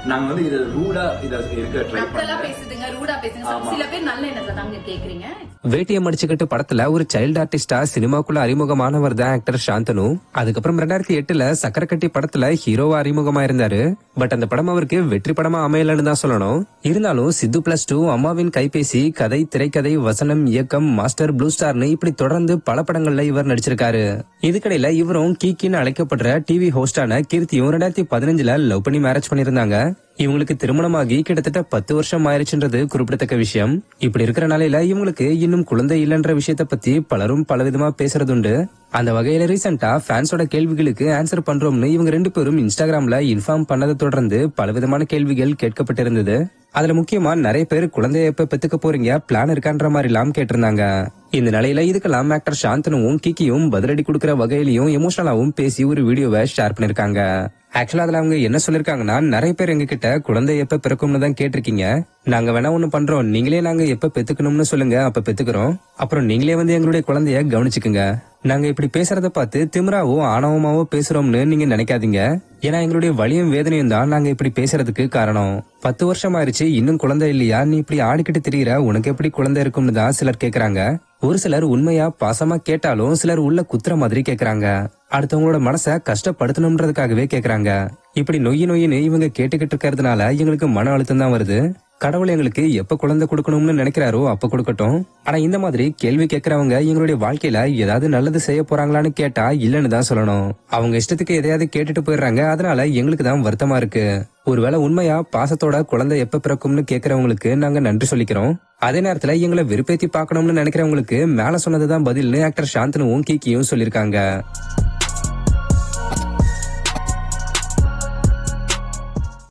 நாங்க வந்து இத ரூடா இத இருக்க ட்ரை பண்ணலாம். பேசுதுங்க ரூடா பேசுங்க. சில பேர் நல்ல எண்ணத்துல தாங்க கேக்குறீங்க. வேட்டியம் அடிச்சுக்கிட்டு படத்துல ஒரு சைல்டு ஆர்டிஸ்டா சினிமாக்குள்ள அறிமுகமானவர் தான் ஆக்டர் சாந்தனு. அதுக்கப்புறம் 2008 சக்கரக்கட்டி படத்துல ஹீரோவா அறிமுகமா இருந்தாரு. பட் அந்த படம் அவருக்கு வெற்றி படமா அமையலன்னு தான் சொல்லணும். இருந்தாலும் சித்து +2, அம்மாவின் கைபேசி, கதை, திரைக்கதை, வசனம், இயக்கம், மாஸ்டர், ப்ளூ ஸ்டார்னு இப்படி தொடர்ந்து பல படங்கள்ல இவர் நடிச்சிருக்காரு. இதுக்கடையில இவரும் கீக்கின்னு அழைக்கப்படுற டிவி ஹோஸ்டான கீர்த்தியும் 2015 லவ் பண்ணி மேரேஜ் பண்ணிருந்தாங்க. இவங்களுக்கு திருமணமாகி கிட்டத்தட்ட 10 வருஷம் ஆயிருச்சுன்றது குறிப்பிடத்தக்க விஷயம். இப்படி இருக்கிற நிலையில இவங்களுக்கு இன்னும் குழந்தை இல்லைன்ற விஷயத்த பத்தி பலரும் பலவிதமா பேசுறதுண்டு. அந்த வகையில ரீசெண்டா ஃபேன்ஸோட கேள்விகளுக்கு ஆன்சர் பண்றோம்னு இவங்க 2 பேரும் இன்ஸ்டாகிராம்ல இன்ஃபார்ம் பண்ணதை தொடர்ந்து பலவிதமான கேள்விகள் கேட்கப்பட்டிருந்தது. அதுல முக்கியமா நிறைய பேர் குழந்தைய எப்ப பெத்துக்க போறீங்க, பிளான் இருக்கான்ற மாதிரி எல்லாம் கேட்டிருந்தாங்க. இந்த நிலையில இதுக்கெல்லாம் ஆக்டர் சாந்தனுவும் கிக்கியும் பதிலடி கொடுக்கிற வகையிலையும் எமோஷனலாவும் பேசி ஒரு வீடியோவை ஷேர் பண்ணிருக்காங்க. ஆக்சுவலா அதுல அவங்க என்ன சொல்லிருக்காங்கன்னா, நிறைய பேர் எங்க கிட்ட குழந்தை எப்ப பிறக்கும்னு தான் கேட்டிருக்கீங்க. நாங்க வேணா ஒண்ணு பண்றோம், நீங்களே நாங்க எப்ப பெத்துக்கணும்னு சொல்லுங்க, அப்ப பெத்துக்கிறோம். அப்புறம் நீங்களே வந்து எங்களுடைய குழந்தைய கவனிச்சுக்குங்க. நாங்க இப்படி பேசுறத பார்த்து திமிராவோ ஆணவமாவோ பேசுறோம்னு நீங்க நினைக்காதீங்க. ஏன்னா எங்களுடைய வலியும் வேதனையும் தான் நாங்க இப்படி பேசுறதுக்கு காரணம். 10 வருஷம் ஆயிருச்சு, இன்னும் குழந்தை இல்லையா, நீ இப்படி ஆடிக்கிட்டு திரியிற, உனக்கு எப்படி குழந்தை இருக்கும்னு தான் சிலர் கேக்குறாங்க. ஒரு சிலர் உண்மையா பாசமா கேட்டாலும் சிலர் உள்ள குத்துற மாதிரி கேக்குறாங்க. அடுத்தவங்களோட மனச கஷ்டப்படுத்தணும்ன்றதுக்காகவே கேக்குறாங்க. இப்படி நொய்யின்னு இவங்க கேட்டுக்கிட்டு இருக்கிறதுனால எங்களுக்கு மன அழுத்தம் தான் வருது. கடவுள் எங்களுக்கு எப்ப குழந்தை கொடுக்கணும்னு நினைக்கிறாரோ அப்ப கொடுக்கட்டும். ஆனா இந்த மாதிரி கேள்வி கேட்கறவங்க எங்களுடைய வாழ்க்கையில ஏதாவது நல்லது செய்ய போறாங்களான்னு கேட்டா இல்லன்னு தான் சொல்லணும். அவங்க இஷ்டத்துக்கு எதையாவது கேட்டுட்டு போயிடுறாங்க. அதனால எங்களுக்கு தான் வருத்தமா இருக்கு. ஒருவேளை உண்மையா பாசத்தோட குழந்தை எப்ப பிறக்கும்னு கேக்குறவங்களுக்கு நாங்க நன்றி சொல்லிக்கிறோம். அதே நேரத்துல எங்களை வெறுப்பேத்தி பாக்கணும்னு நினைக்கிறவங்களுக்கு மேல சொன்னதுதான் பதில்னு ஆக்டர் சாந்தனுவும் கீக்கியும் சொல்லிருக்காங்க.